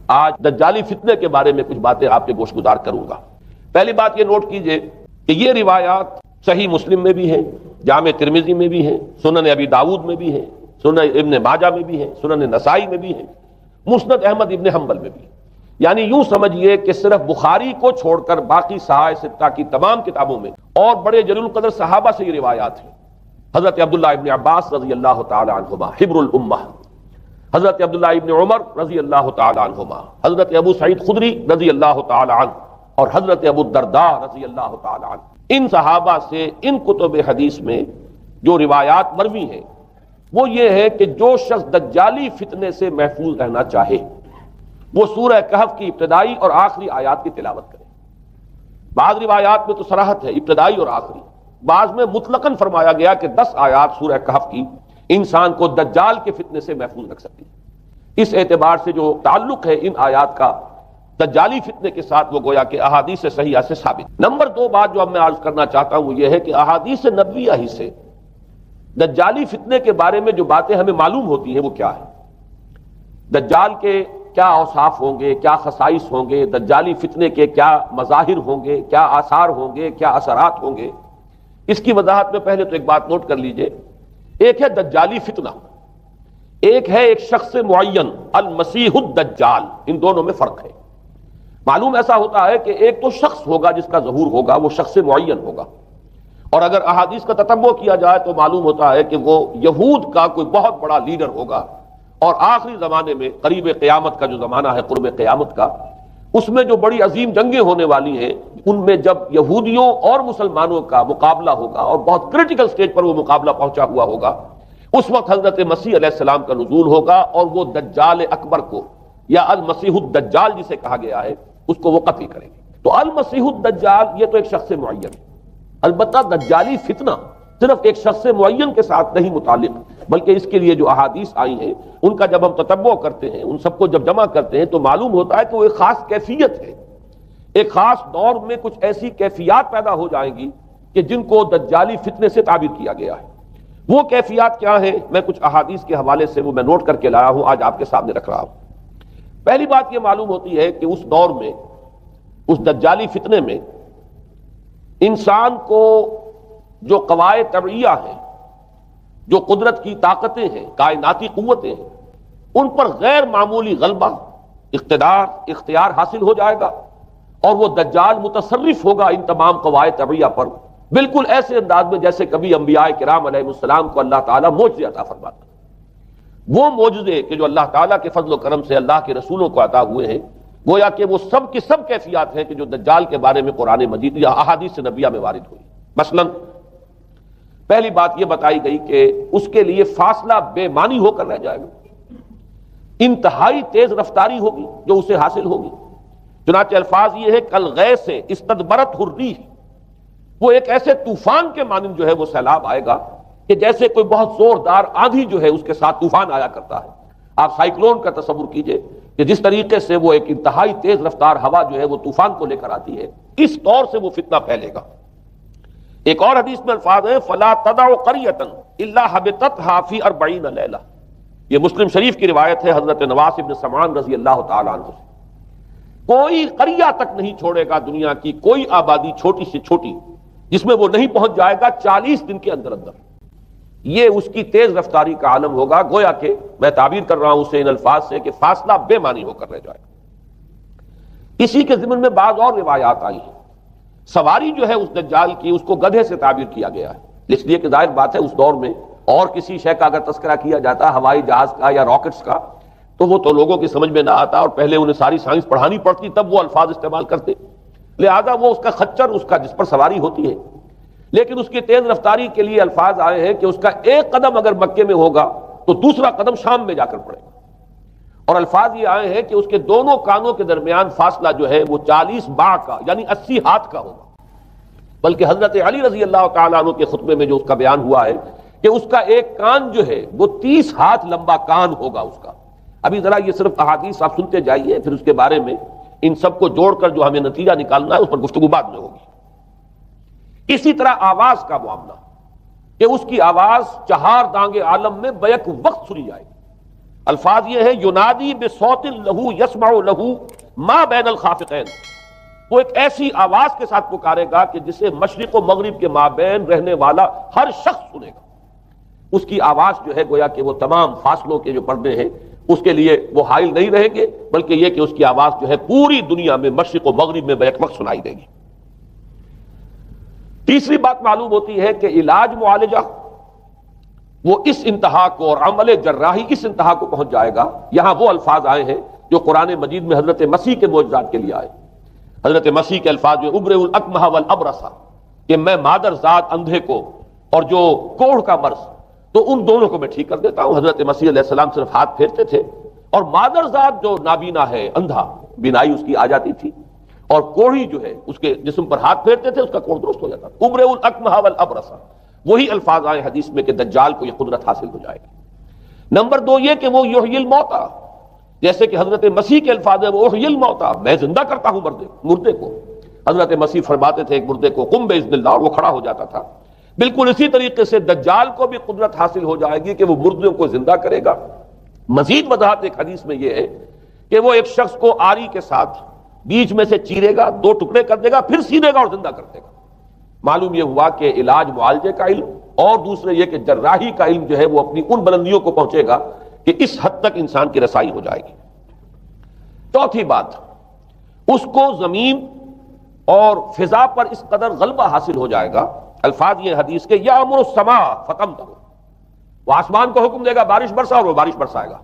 آج دجالی فتنے کے بارے میں کچھ باتیں آپ کے گوش گزار کروں گا۔ پہلی بات یہ نوٹ کیجئے کہ یہ روایات صحیح مسلم میں بھی ہیں، جامع ترمذی میں بھی ہیں، سنن ابی داؤد میں بھی ہیں، سنن ابن ماجہ میں بھی ہیں، سنن نسائی میں بھی ہیں، مسند احمد ابن حنبل میں بھی ہیں۔ یعنی یوں سمجھیے کہ صرف بخاری کو چھوڑ کر باقی صحاح ستہ کی تمام کتابوں میں اور بڑے جلیل القدر صحابہ سے یہ روایات ہیں۔ حضرت عبداللہ ابن عباس رضی اللہ تعالی عنہما حبر الامہ، حضرت عبداللہ ابن عمر رضی اللہ تعالی عنہما، حضرت ابو سعید خدری رضی اللہ تعالی عنہ، اور حضرت ابو الدرداء رضی اللہ تعالی عنہ۔ ان صحابہ سے ان کتب حدیث میں جو روایات مروی ہیں وہ یہ ہے کہ جو شخص دجالی فتنے سے محفوظ رہنا چاہے وہ سورہ کہف کی ابتدائی اور آخری آیات کی تلاوت کرے۔ بعض روایات میں تو صراحت ہے ابتدائی اور آخری، بعض میں مطلقاً فرمایا گیا کہ 10 آیات سورہ کہف کی انسان کو دجال کے فتنے سے محفوظ رکھ سکتی ہے۔ اس اعتبار سے جو تعلق ہے ان آیات کا دجالی فتنے کے ساتھ وہ گویا کہ احادیث صحیحہ سے ثابت۔ نمبر 2 بات جو اب میں عرض کرنا چاہتا ہوں وہ یہ ہے کہ احادیث نبویہ ہی سے دجالی فتنے کے بارے میں جو باتیں ہمیں معلوم ہوتی ہیں وہ کیا ہے، دجال کے کیا اوصاف ہوں گے، کیا خصائص ہوں گے، دجالی فتنے کے کیا مظاہر ہوں گے، کیا آثار ہوں گے، کیا اثرات ہوں گے۔ اس کی وضاحت میں پہلے تو ایک بات نوٹ کر لیجئے، ایک ہے دجالی فتنہ، ایک ہے ایک شخص معین المسیح الدجال، ان دونوں میں فرق ہے۔ معلوم ایسا ہوتا ہے کہ ایک تو شخص ہوگا جس کا ظہور ہوگا، وہ شخص معین ہوگا، اور اگر احادیث کا تتبع کیا جائے تو معلوم ہوتا ہے کہ وہ یہود کا کوئی بہت بڑا لیڈر ہوگا، اور آخری زمانے میں قریب قیامت کا جو زمانہ ہے، قرب قیامت کا، اس میں جو بڑی عظیم جنگیں ہونے والی ہیں، ان میں جب یہودیوں اور مسلمانوں کا مقابلہ ہوگا اور بہت کریٹیکل سٹیج پر وہ مقابلہ پہنچا ہوا ہوگا، اس وقت حضرت مسیح علیہ السلام کا نزول ہوگا اور وہ دجال اکبر کو یا المسیح الدجال جسے کہا گیا ہے اس کو وہ قتل کریں گے۔ تو المسیح الدجال یہ تو ایک شخص معین ہے، البتہ دجالی فتنہ صرف ایک شخص معین کے ساتھ نہیں متعلق، بلکہ اس کے لیے جو احادیث آئی ہیں ان کا جب ہم تتبع کرتے ہیں، ان سب کو جب جمع کرتے ہیں تو معلوم ہوتا ہے کہ وہ ایک خاص کیفیت ہے، ایک خاص دور میں کچھ ایسی کیفیات پیدا ہو جائیں گی کہ جن کو دجالی فتنے سے تعبیر کیا گیا ہے۔ وہ کیفیات کیا ہیں، میں کچھ احادیث کے حوالے سے وہ میں نوٹ کر کے لایا ہوں، آج آپ کے سامنے رکھ رہا ہوں۔ پہلی بات یہ معلوم ہوتی ہے کہ اس دور میں، اس دجالی فتنے میں، انسان کو جو قواعد طبعیہ ہیں، جو قدرت کی طاقتیں ہیں، کائناتی قوتیں ہیں، ان پر غیر معمولی غلبہ، اقتدار، اختیار حاصل ہو جائے گا، اور وہ دجال متصرف ہوگا ان تمام قواعد طبعیہ پر، بالکل ایسے انداز میں جیسے کبھی انبیاء کرام علیہ السلام کو اللہ تعالیٰ معجزے عطا فرماتا ہے۔ وہ معجزے کہ جو اللہ تعالیٰ کے فضل و کرم سے اللہ کے رسولوں کو عطا ہوئے ہیں، گویا کہ وہ سب کی سب کیفیات ہیں کہ جو دجال کے بارے میں قرآن مجید یا احادیث نبویہ میں وارد ہوئی۔ مثلاً پہلی بات یہ بتائی گئی کہ اس کے لیے فاصلہ بے معنی ہو کر رہ جائے گا، انتہائی تیز رفتاری ہوگی جو اسے حاصل ہوگی۔ چنانچہ الفاظ یہ ہے کل غیث سے استدبرت الریح، وہ ایک ایسے طوفان کے مانند جو ہے وہ سیلاب آئے گا کہ جیسے کوئی بہت زوردار آندھی جو ہے اس کے ساتھ طوفان آیا کرتا ہے۔ آپ سائیکلون کا تصور کیجئے کہ جس طریقے سے وہ ایک انتہائی تیز رفتار ہوا جو ہے وہ طوفان کو لے کر آتی ہے، اس طور سے وہ فتنہ پھیلے گا۔ ایک اور حدیث میں الفاظ ہیں فَلَا تَدَعُ قَرْيَةً إِلَّا حَبِطَتْهَا فِي 40 لَيْلَةً، یہ مسلم شریف کی روایت ہے حضرت نواس بن سمعان رضی اللہ تعالی عنہ سے۔ کوئی قریہ تک نہیں چھوڑے گا دنیا کی کوئی آبادی چھوٹی سے چھوٹی جس میں وہ نہیں پہنچ جائے گا 40 دن کے اندر اندر۔ یہ اس کی تیز رفتاری کا عالم ہوگا، گویا کہ میں تعبیر کر رہا ہوں اسے ان الفاظ سے کہ فاصلہ بے معنی ہو کر رہ جائے گا۔ اسی کے ضمن میں بعض اور روایات آئی ہیں، سواری جو ہے اس دجال کی اس کو گدھے سے تعبیر کیا گیا ہے، اس لیے کہ ظاہر بات ہے اس دور میں اور کسی شے کا اگر تذکرہ کیا جاتا ہوائی جہاز کا یا راکٹس کا تو وہ تو لوگوں کی سمجھ میں نہ آتا، اور پہلے انہیں ساری سائنس پڑھانی پڑتی تب وہ الفاظ استعمال کرتے، لہذا وہ اس کا خچر، اس کا جس پر سواری ہوتی ہے، لیکن اس کی تیز رفتاری کے لیے الفاظ آئے ہیں کہ اس کا ایک قدم اگر مکے میں ہوگا تو دوسرا قدم شام میں جا کر پڑے گا، اور الفاظ یہ آئے ہیں کہ اس کے دونوں کانوں کے درمیان فاصلہ جو ہے وہ 40 باع کا یعنی 80 ہاتھ کا ہوگا۔ بلکہ حضرت علی رضی اللہ تعالیٰ عنہ کے خطبے میں جو اس کا بیان ہوا ہے کہ اس کا ایک کان جو ہے وہ 30 ہاتھ لمبا کان ہوگا اس کا۔ ابھی ذرا یہ صرف احادیث آپ سنتے جائیے، پھر اس کے بارے میں ان سب کو جوڑ کر جو ہمیں نتیجہ نکالنا ہے اس پر گفتگو بعد میں ہوگی۔ اسی طرح آواز کا معاملہ کہ اس کی آواز 4 دانگ عالم میں بیک وقت سنی جائے گی، الفاظ یہ ہے ینادی بصوت لہو یسمع لہو ما بین الخافقین، وہ ایک ایسی آواز کے ساتھ پکارے گا کہ جسے مشرق و مغرب کے مابین رہنے والا ہر شخص سنے گا. اس کی آواز جو ہے گویا کہ وہ تمام فاصلوں کے جو پردے ہیں اس کے لیے وہ حائل نہیں رہیں گے، بلکہ یہ کہ اس کی آواز جو ہے پوری دنیا میں مشرق و مغرب میں بیک وقت سنائی دے گی. تیسری بات معلوم ہوتی ہے کہ علاج معالجہ وہ اس انتہا کو اور عمل جراحی اس انتہا کو پہنچ جائے گا. یہاں وہ الفاظ آئے ہیں جو قرآن مجید میں حضرت مسیح کے معجزات کے لیے آئے. حضرت مسیح کے الفاظ میں ابرئ الاکمہ والابرص، کہ میں مادر ذات اندھے کو اور جو کوڑھ کا مرض تو ان دونوں کو میں ٹھیک کر دیتا ہوں. حضرت مسیح علیہ السلام صرف ہاتھ پھیرتے تھے اور مادر ذات جو نابینا ہے، اندھا، بینائی اس کی آ جاتی تھی، اور کوڑھی جو ہے اس کے جسم پر ہاتھ پھیرتے تھے، اس کا کوڑھ درست ہو جاتا تھا. ابرئ الاکمہ والابرص، وہی الفاظ آئے حدیث میں کہ دجال کو یہ قدرت حاصل ہو جائے گی. نمبر دو یہ کہ وہ یحیی الموتیٰ، جیسے کہ حضرت مسیح کے الفاظ ہیں وہ احیی الموتیٰ، میں زندہ کرتا ہوں مردے کو. حضرت مسیح فرماتے تھے ایک مردے کو قم باذن اللہ، اور وہ کھڑا ہو جاتا تھا. بالکل اسی طریقے سے دجال کو بھی قدرت حاصل ہو جائے گی کہ وہ مردوں کو زندہ کرے گا. مزید وضاحت ایک حدیث میں یہ ہے کہ وہ ایک شخص کو آری کے ساتھ بیچ میں سے چیرے گا، دو ٹکڑے کر دے گا، پھر سینے گا اور زندہ کر دے گا. معلوم یہ ہوا کہ علاج معالجے کا علم اور دوسرے یہ کہ جراحی کا علم جو ہے وہ اپنی ان بلندیوں کو پہنچے گا کہ اس حد تک انسان کی رسائی ہو جائے گی. چوتھی بات، اس کو زمین اور فضا پر اس قدر غلبہ حاصل ہو جائے گا. الفاظ یہ حدیث کے یامر السماء فتمطر، وہ آسمان کو حکم دے گا بارش برسا اور وہ بارش برسائے گا.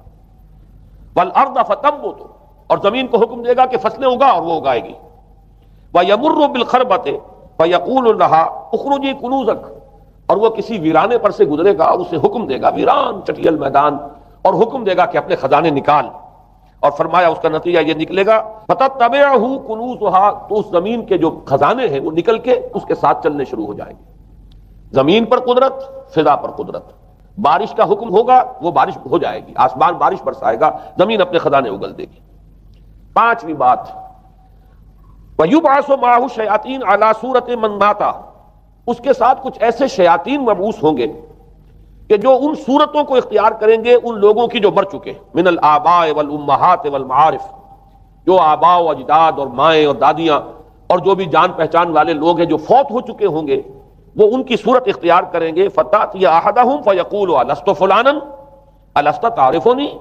والارض فتنبت، اور زمین کو حکم دے گا کہ فصلیں اگا اور وہ اگائے گی. ویمر بالخربۃ فیقول لها اخرجی کنوزک، اور وہ کسی ویرانے پر سے گزرے گا اور اسے حکم دے گا، ویران چٹیل میدان، اور حکم دے گا کہ اپنے خزانے نکال. اور فرمایا اس کا نتیجہ یہ نکلے گا فتتبعہ کنوزها، تو اس زمین کے جو خزانے ہیں وہ نکل کے اس کے ساتھ چلنے شروع ہو جائیں گے. زمین پر قدرت، فضا پر قدرت. بارش کا حکم ہوگا وہ بارش ہو جائے گی، آسمان بارش برسائے گا، زمین اپنے خزانے اگل دے گی. پانچویں بات، وَيُبْعَثُ مَعَهُ الشَّيَاطِينُ عَلَى صُورَةِ مَن مَاتَ، اس کے ساتھ کچھ ایسے شیاطین مبعوث ہوں گے کہ جو ان صورتوں کو اختیار کریں گے ان لوگوں کی جو مر چکے، من الآباء والامہات والمعارف، جو آباء و اجداد اور مائیں اور دادیاں اور جو بھی جان پہچان والے لوگ ہیں جو فوت ہو چکے ہوں گے، وہ ان کی صورت اختیار کریں گے. فَتَأْتِيَ أَحَدَهُمْ فَيَقُولُ أَلَسْتُ فُلَانًا أَلَسْتَ تَعْرِفُنِي،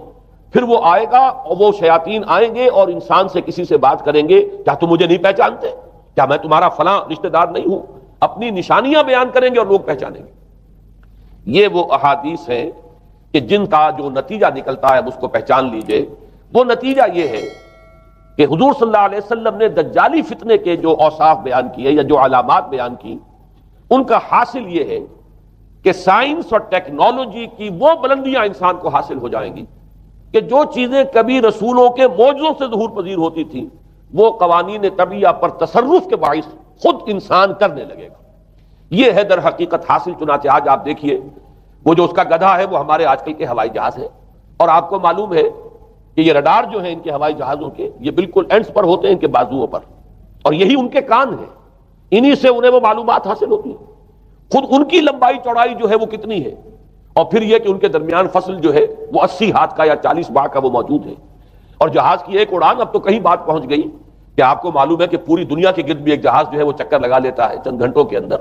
پھر وہ آئے گا اور وہ شیاطین آئیں گے اور انسان سے کسی سے بات کریں گے، کیا تم مجھے نہیں پہچانتے؟ کیا میں تمہارا فلاں رشتہ دار نہیں ہوں؟ اپنی نشانیاں بیان کریں گے اور لوگ پہچانیں گے. یہ وہ احادیث ہیں کہ جن کا جو نتیجہ نکلتا ہے اب اس کو پہچان لیجئے. وہ نتیجہ یہ ہے کہ حضور صلی اللہ علیہ وسلم نے دجالی فتنے کے جو اوصاف بیان کیے یا جو علامات بیان کی، ان کا حاصل یہ ہے کہ سائنس اور ٹیکنالوجی کی وہ بلندیاں انسان کو حاصل ہو جائیں گی کہ جو چیزیں کبھی رسولوں کے معجزوں سے ظہور پذیر ہوتی تھیں وہ قوانین طبیعہ پر تصرف کے باعث خود انسان کرنے لگے گا. یہ ہے در حقیقت حاصل. چنانچہ آج آپ دیکھیے وہ جو اس کا گدھا ہے وہ ہمارے آج کل کے ہوائی جہاز ہے، اور آپ کو معلوم ہے کہ یہ رڈار جو ہیں ان کے ہوائی جہازوں کے، یہ بالکل اینڈز پر ہوتے ہیں ان کے بازوؤں پر، اور یہی ان کے کان ہیں، انہی سے انہیں وہ معلومات حاصل ہوتی ہیں. خود ان کی لمبائی چوڑائی جو ہے وہ کتنی ہے، اور پھر یہ کہ ان کے درمیان فصل جو ہے وہ 80 ہاتھ کا یا 40 باغ کا وہ موجود ہے. اور جہاز کی ایک اڑان اب تو کہیں بات پہنچ گئی کہ آپ کو معلوم ہے کہ پوری دنیا کے گرد بھی ایک جہاز جو ہے وہ چکر لگا لیتا ہے چند گھنٹوں کے اندر.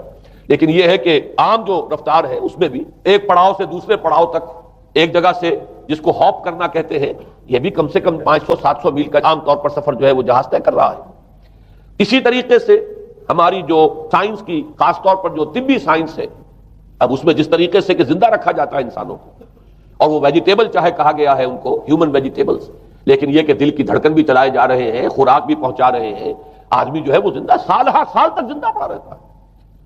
لیکن یہ ہے کہ عام جو رفتار ہے اس میں بھی ایک پڑاؤ سے دوسرے پڑاؤ تک، ایک جگہ سے جس کو ہاپ کرنا کہتے ہیں، یہ بھی کم سے کم 500-700 میل کا عام طور پر سفر جو ہے وہ جہاز طے کر رہا ہے. اسی طریقے سے ہماری جو سائنس کی، خاص طور پر جو طبی سائنس ہے، اب اس میں جس طریقے سے کہ زندہ رکھا جاتا ہے انسانوں کو، اور وہ ویجیٹیبل چاہے کہا گیا ہے ان کو ہیومن ویجیٹیبلز، لیکن یہ کہ دل کی دھڑکن بھی چلائے جا رہے ہیں، خوراک بھی پہنچا رہے ہیں، آدمی جو ہے وہ زندہ سال ہر سال تک زندہ پڑا رہتا ہے.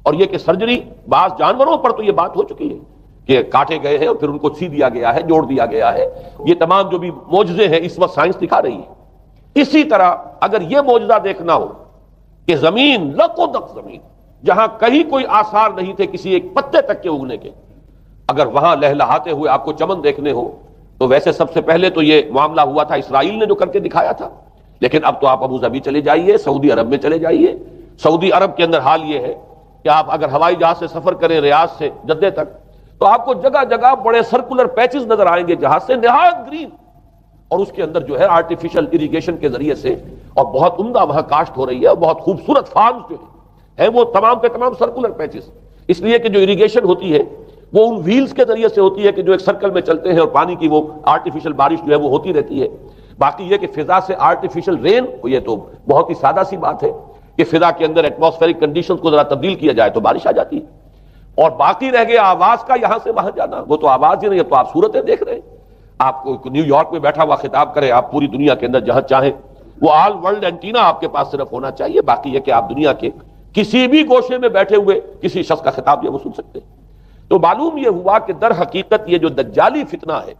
اور یہ کہ سرجری بعض جانوروں پر تو یہ بات ہو چکی ہے کہ کاٹے گئے ہیں اور پھر ان کو سی دیا گیا ہے، جوڑ دیا گیا ہے. یہ تمام جو بھی معجزے ہیں اس وقت سائنس دکھا رہی ہے. اسی طرح اگر یہ معجزہ دیکھنا ہو کہ زمین لقدق زمین جہاں کہیں کوئی آثار نہیں تھے کسی ایک پتے تک کے اگنے کے، اگر وہاں لہلہاتے ہوئے آپ کو چمن دیکھنے ہو تو ویسے سب سے پہلے تو یہ معاملہ ہوا تھا اسرائیل نے جو کر کے دکھایا تھا، لیکن اب تو آپ ابو ظبی چلے جائیے، سعودی عرب میں چلے جائیے. سعودی عرب کے اندر حال یہ ہے کہ آپ اگر ہوائی جہاز سے سفر کریں ریاض سے جدہ تک تو آپ کو جگہ جگہ بڑے سرکولر پیچز نظر آئیں گے جہاز سے، نہایت گرین اور اس کے اندر جو ہے آرٹیفیشل اریگیشن کے ذریعے سے اور بہت عمدہ وہاں کاشت ہو رہی ہے اور بہت خوبصورت فارمز جو ہیں وہ تمام کے تمام سرکولر پیچز، اس لیے کہ جو اریگیشن ہوتی ہے وہ ان ویلز کے ذریعے سے ہوتی ہے کہ جو ایک سرکل میں چلتے ہیں اور پانی کی وہ آرٹیفیشل بارش جو ہے وہ ہوتی رہتی ہے۔ باقی یہ کہ فضا سے آرٹیفیشل رین، یہ تو بہت ہی سادہ سی بات ہے کہ فضا کے اندر ایٹماسفیرک کنڈیشنز کو ذرا تبدیل کیا جائے تو بارش آ جاتی ہے۔ اور باقی رہ گیا آواز کا یہاں سے وہاں جانا، وہ تو آواز ہی نہیں، تو آپ صورتیں دیکھ رہے ہیں۔ آپ کو نیو یارک میں بیٹھا ہوا خطاب کرے، آپ پوری دنیا کے اندر جہاں چاہیں وہ آل ورلڈ اینٹینا آپ کے پاس صرف ہونا چاہیے، باقی یہ کہ آپ دنیا کے کسی بھی گوشے میں بیٹھے ہوئے کسی شخص کا خطاب یہ وہ سن سکتے ہیں۔ تو معلوم یہ ہوا کہ در حقیقت یہ جو دجالی فتنہ ہے،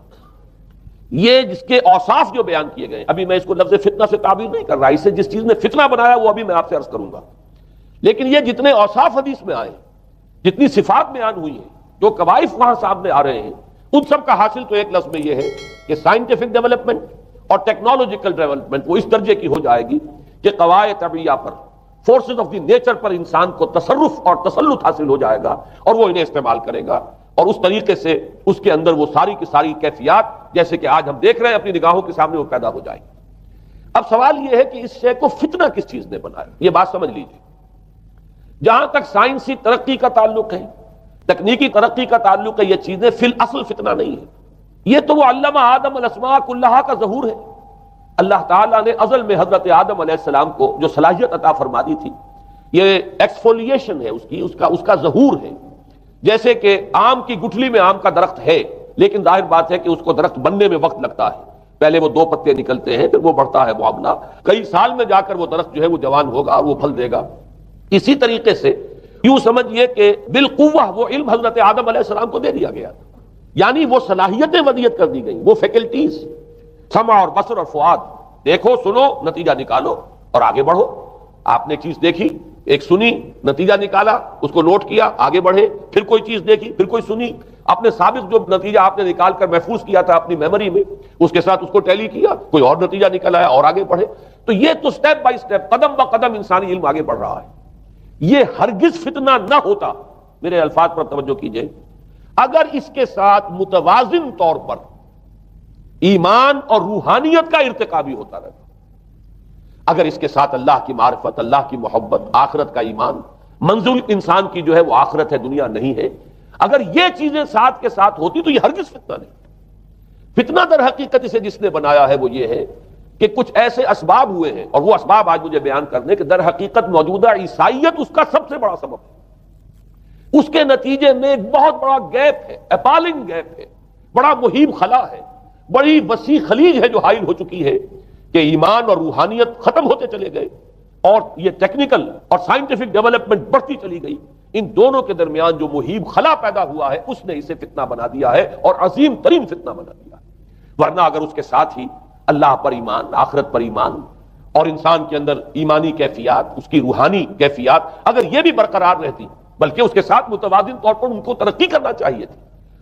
یہ جس کے اوصاف جو بیان کیے گئے، ابھی میں اس کو لفظ فتنہ سے تعبیر نہیں کر رہا، اسے جس چیز نے فتنہ بنایا وہ ابھی میں آپ سے عرض کروں گا، لیکن یہ جتنے اوصاف حدیث میں آئے، جتنی صفات بیان ہوئی ہیں، جو کوائف وہاں سامنے آ رہے ہیں، ان سب کا حاصل تو ایک لفظ میں یہ ہے کہ سائنٹیفک ڈیولپمنٹ اور ٹیکنالوجیکل ڈیولپمنٹ وہ اس درجے کی ہو جائے گی کہ قواعد طبیعیہ پر، فورسز آف دی نیچر پر انسان کو تصرف اور تسلط حاصل ہو جائے گا اور وہ انہیں استعمال کرے گا، اور اس طریقے سے اس کے اندر وہ ساری کی ساری کیفیات جیسے کہ آج ہم دیکھ رہے ہیں اپنی نگاہوں کے سامنے وہ پیدا ہو جائیں گی۔ اب سوال یہ ہے کہ اس شے کو فتنہ کس چیز نے بنایا، یہ بات سمجھ لیجیے۔ جہاں تک سائنسی ترقی کا تعلق ہے، تکنیکی ترقی کا تعلق ہے، یہ چیزیں فی الاصل فتنہ نہیں ہے، یہ تو وہ علمہ آدم الاسماء کلہا کا ظہور ہے۔ اللہ تعالیٰ نے ازل میں حضرت آدم علیہ السلام کو جو صلاحیت عطا فرما دی تھی، یہ ایکسفولیشن ہے اس کا ظہور ہے۔ جیسے کہ آم کی گٹھلی میں آم کا درخت ہے، لیکن ظاہر بات ہے کہ اس کو درخت بننے میں وقت لگتا ہے، پہلے وہ 2 پتے نکلتے ہیں، پھر وہ بڑھتا ہے معاملہ، کئی سال میں جا کر وہ درخت جو ہے وہ جوان ہوگا، وہ پھل دے گا۔ اسی طریقے سے یوں سمجھیے کہ بالقوہ وہ علم حضرت آدم علیہ السلام کو دے دیا گیا، یعنی وہ صلاحیتیں ودیت کر دی گئیں، وہ فیکلٹیز، سمع اور بصر اور فؤاد، دیکھو سنو نتیجہ نکالو اور آگے بڑھو۔ آپ نے چیز دیکھی، ایک سنی، نتیجہ نکالا، اس کو نوٹ کیا، آگے بڑھے، پھر کوئی چیز دیکھی، پھر کوئی سنی، اپنے سابق جو نتیجہ آپ نے نکال کر محفوظ کیا تھا اپنی میموری میں، اس کے ساتھ اس کو ٹیلی کیا، کوئی اور نتیجہ نکل آیا اور آگے بڑھے۔ تو یہ تو سٹیپ بائی سٹیپ، قدم با قدم انسانی علم آگے بڑھ رہا ہے۔ یہ ہرگز فتنہ نہ ہوتا، میرے الفاظ پر توجہ کیجئے، اگر اس کے ساتھ متوازن طور پر ایمان اور روحانیت کا ارتقا بھی ہوتا رہتا، اگر اس کے ساتھ اللہ کی معرفت، اللہ کی محبت، آخرت کا ایمان، منزل انسان کی جو ہے وہ آخرت ہے، دنیا نہیں ہے، اگر یہ چیزیں ساتھ کے ساتھ ہوتی تو یہ ہرگز فتنہ نہیں۔ فتنہ در حقیقت اسے جس نے بنایا ہے وہ یہ ہے کہ کچھ ایسے اسباب ہوئے ہیں، اور وہ اسباب آج مجھے بیان کرنے کہ در حقیقت موجودہ عیسائیت اس کا سب سے بڑا سبب ہے۔ اس کے نتیجے میں ایک بہت بڑا گیپ ہے، اپالنگ گیپ ہے، بڑا مہیب خلا ہے، بڑی وسیع خلیج ہے جو حائل ہو چکی ہے کہ ایمان اور روحانیت ختم ہوتے چلے گئے اور یہ ٹیکنیکل اور سائنٹیفک ڈیولپمنٹ بڑھتی چلی گئی۔ ان دونوں کے درمیان جو مہیب خلا پیدا ہوا ہے اس نے اسے فتنہ بنا دیا ہے، اور عظیم ترین فتنہ بنا دیا ہے۔ ورنہ اگر اس کے ساتھ ہی اللہ پر ایمان، آخرت پر ایمان، اور انسان کے اندر ایمانی کیفیات، اس کی روحانی کیفیات اگر یہ بھی برقرار رہتی، بلکہ اس کے ساتھ متوازن طور پر ان کو ترقی کرنا چاہیے تھی،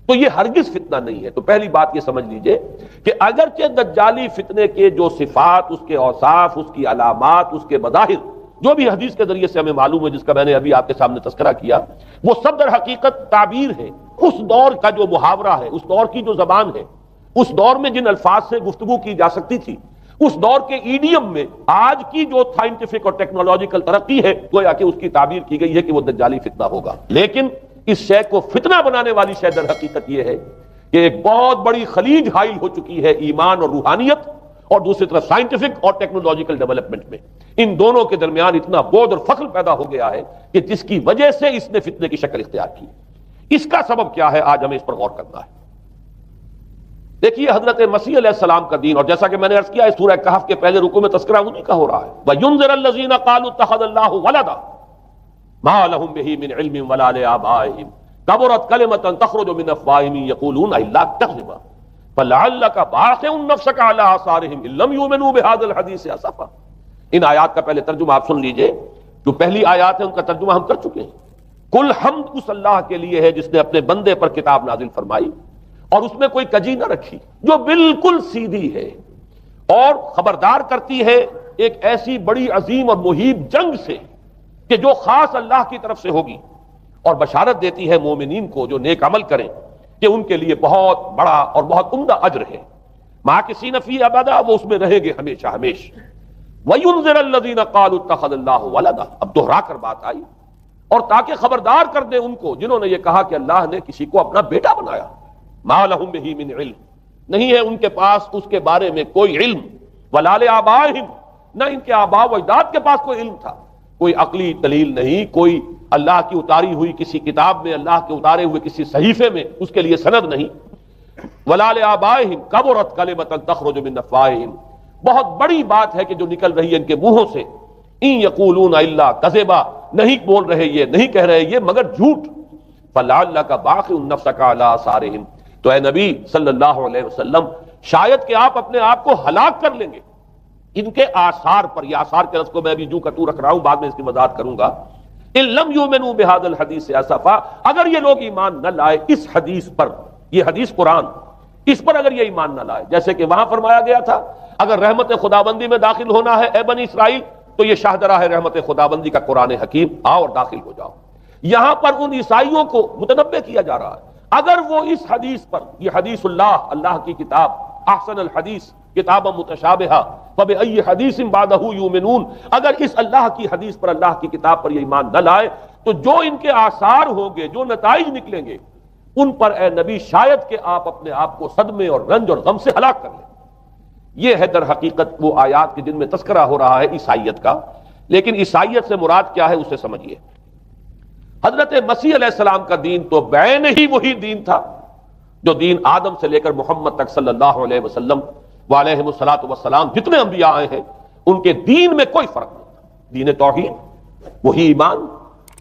تو یہ ہرگز فتنہ نہیں ہے۔ تو پہلی بات یہ سمجھ لیجئے کہ اگرچہ دجالی فتنے کے جو صفات، اس کے اوصاف، اس کی علامات، اس کے مظاہر جو بھی حدیث کے ذریعے سے ہمیں معلوم ہے، جس کا میں نے ابھی آپ کے سامنے تذکرہ کیا، وہ سب در حقیقت تعبیر ہے اس دور کا جو محاورہ ہے، اس دور کی جو زبان ہے، اس دور میں جن الفاظ سے گفتگو کی جا سکتی تھی، اس دور کے ایڈیم میں آج کی جو سائنٹیفک اور ٹیکنالوجیکل ترقی ہے گویا کہ اس کی تعبیر کی گئی ہے کہ وہ دجالی فتنہ ہوگا۔ لیکن اس شے کو فتنہ بنانے والی شے در حقیقت یہ ہے کہ ایک بہت بڑی خلیج حائل ہو چکی ہے ایمان اور روحانیت، اور دوسری طرف سائنٹیفک اور ٹیکنالوجیکل ڈیولپمنٹ میں ان دونوں کے درمیان اتنا بعد اور فصل پیدا ہو گیا ہے کہ جس کی وجہ سے اس نے فتنے کی شکل اختیار کی۔ اس کا سبب کیا ہے، آج ہمیں اس پر غور کرنا ہے۔ دیکھیے حضرت مسیح علیہ السلام کا دین، اور جیسا کہ میں نے عرض کیا ہے سورہ کہف کے پہلے رکوع میں تذکرہ انہی کا ہو رہا ہے، وَيُنذِرَ الَّذِينَ قَالُوا اتَّخَذَ اللَّهُ وَلَدًا مَا لَهُم بِهِ مِنْ عِلْمٍ وَلَا لِآبَائِهِمْ كَبُرَتْ كَلِمَةً تَخْرُجُ مِنْ أَفْوَاهِهِمْ يَقُولُونَ إِلَّا كَذِبًا فَلَعَلَّكَ بَاخِعٌ نَفْسَكَ عَلَىٰ آثَارِهِمْ إِن لَّمْ يُؤْمِنُوا بِهَٰذَا الْحَدِيثِ أَسَفًا۔ ان آیات کا پہلے ترجمہ آپ سن لیجئے، جو پہلی آیات ہیں ان کا ترجمہ ہم کر چکے ہیں۔ کل حمد اس اللہ کے لیے ہے جس نے اپنے بندے پر کتاب نازل فرمائی اور اس میں کوئی کجی نہ رکھی، جو بالکل سیدھی ہے اور خبردار کرتی ہے ایک ایسی بڑی عظیم اور مہیب جنگ سے کہ جو خاص اللہ کی طرف سے ہوگی، اور بشارت دیتی ہے مومنین کو جو نیک عمل کریں کہ ان کے لیے بہت بڑا اور بہت عمدہ اجر ہے۔ ماکثین فیہ ابدا، وہ اس میں رہیں گے ہمیشہ ہمیشہ۔ وَيُنذِرَ الَّذِينَ قَالُوا اتَّخَذَ اللَّهُ وَلَدًا، اب دوہرا کر بات آئی، اور تاکہ خبردار کر دے ان کو جنہوں نے یہ کہا کہ اللہ نے کسی کو اپنا بیٹا بنایا۔ مَا لَهُم بِهِ مِنْ عِلْمٍ، نہیں ہے ان کے پاس اس کے بارے میں کوئی علم، وَلَا لِآبَائِهِمْ، نہ ان کے آباء و اجداد کے پاس کوئی علم تھا، کوئی عقلی دلیل نہیں، کوئی اللہ کی اتاری ہوئی کسی کتاب میں، اللہ کے اتارے ہوئے کسی صحیفے میں اس کے لیے سند نہیں۔ وَلَا لِآبَائِهِمْ كَبُرَتْ كَلِمَةً تَخْرُجُ مِنْ أَفْوَاهِهِمْ، بہت بڑی بات ہے کہ جو نکل رہی ہے ان کے منہوں سے، إِن يَقُولُونَ إِلَّا كَذِبًا، نہیں بول رہے یہ، نہیں کہہ رہے یہ مگر جھوٹ۔ فَلَعَلَّكَ بَاخِعٌ نَفْسَكَ عَلَىٰ آثَارِهِمْ، تو اے نبی صلی اللہ علیہ وسلم شاید کہ آپ اپنے آپ کو ہلاک کر لیں گے ان کے آثار پر۔ یہ آثار کے لفظ کو میں ابھی جو کتو رکھ رہا ہوں، بعد میں اس کی وضاحت کروں گا۔ ان لم یؤمنوا بهذا الحدیث اسفا، اگر یہ لوگ ایمان نہ لائے اس حدیث پر، یہ حدیث قرآن، اس پر اگر یہ ایمان نہ لائے، جیسے کہ وہاں فرمایا گیا تھا اگر رحمت خدابندی میں داخل ہونا ہے اے بنی اسرائیل تو یہ شاہدرہ ہے رحمت خدابندی کا قرآن حکیم، آؤ اور داخل ہو جاؤ۔ یہاں پر ان عیسائیوں کو متنبہ کیا جا رہا ہے اگر وہ اس حدیث پر، یہ حدیث اللہ، اللہ کی کتاب، احسن الحدیث کتاب متشابہہ فبأی حدیث بعدہ یؤمنون، اگر اس اللہ کی حدیث پر، اللہ کی کتاب پر یہ ایمان نہ لائے تو جو ان کے آثار ہوں گے، جو نتائج نکلیں گے ان پر اے نبی شاید کہ آپ اپنے آپ کو صدمے اور رنج اور غم سے ہلاک کر لیں۔ یہ ہے در حقیقت وہ آیات کے جن میں تذکرہ ہو رہا ہے عیسائیت کا، لیکن عیسائیت سے مراد کیا ہے اسے سمجھیے۔ حضرت مسیح علیہ السلام کا دین تو بعین ہی وہی دین تھا جو دین آدم سے لے کر محمد تک صلی اللہ علیہ وسلم وعلیہم الصلاۃ والسلام جتنے انبیاء آئے ہیں ان کے دین میں کوئی فرق نہیں تھا، دین توحید وہی ایمان،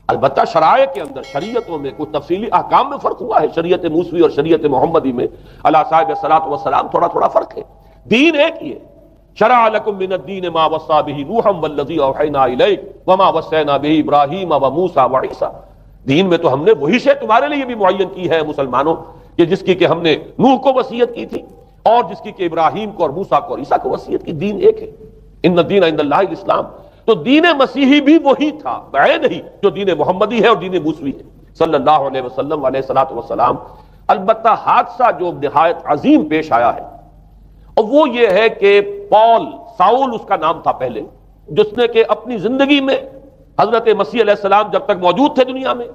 البتہ شرائع کے اندر، شریعتوں میں کچھ تفصیلی احکام میں فرق ہوا ہے، شریعت موسوی اور شریعت محمدی میں علی صاحب الصلاۃ والسلام تھوڑا تھوڑا فرق ہے، دین ایک ہی ہے۔ شرع لکم من الدین ما وصى به نوحا والذی اوحینا الیک وما وصینا به ابراہیم وموسیٰ وعیسیٰ، دین میں تو ہم نے وہی شے تمہارے لیے بھی معین کی ہے مسلمانوں، کہ جس کی کہ ہم نے نوح کو وصیت کی تھی اور جس کی کہ ابراہیم کو اور موسیٰ کو اور عیسیٰ کو وصیت کی، دین ایک ہے۔ ان الدین عند اللہ الاسلام، تو دین مسیحی بھی وہی تھا بعین ہی جو دین محمدی ہے اور دین موسوی ہے صلی اللہ علیہ وسلم علیہ الصلوۃ والسلام۔ البتہ حادثہ جو نہایت عظیم پیش آیا ہے اور وہ یہ ہے کہ پال، ساؤل اس کا نام تھا پہلے، جس نے کہ اپنی زندگی میں حضرت مسیح علیہ السلام جب تک موجود تھے دنیا میں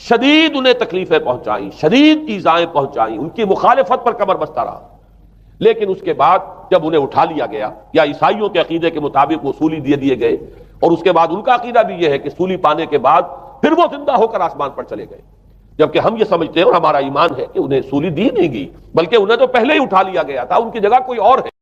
شدید انہیں تکلیفیں پہنچائیں، شدید ایذائیں پہنچائیں، ان کی مخالفت پر کمر بستہ رہا، لیکن اس کے بعد جب انہیں اٹھا لیا گیا، یا عیسائیوں کے عقیدے کے مطابق وہ سولی دے دیے گئے، اور اس کے بعد ان کا عقیدہ بھی یہ ہے کہ سولی پانے کے بعد پھر وہ زندہ ہو کر آسمان پر چلے گئے، جبکہ ہم یہ سمجھتے ہیں اور ہمارا ایمان ہے کہ انہیں سولی دی نہیں گئی بلکہ انہیں تو پہلے ہی اٹھا لیا گیا تھا، ان کی جگہ کوئی اور ہے۔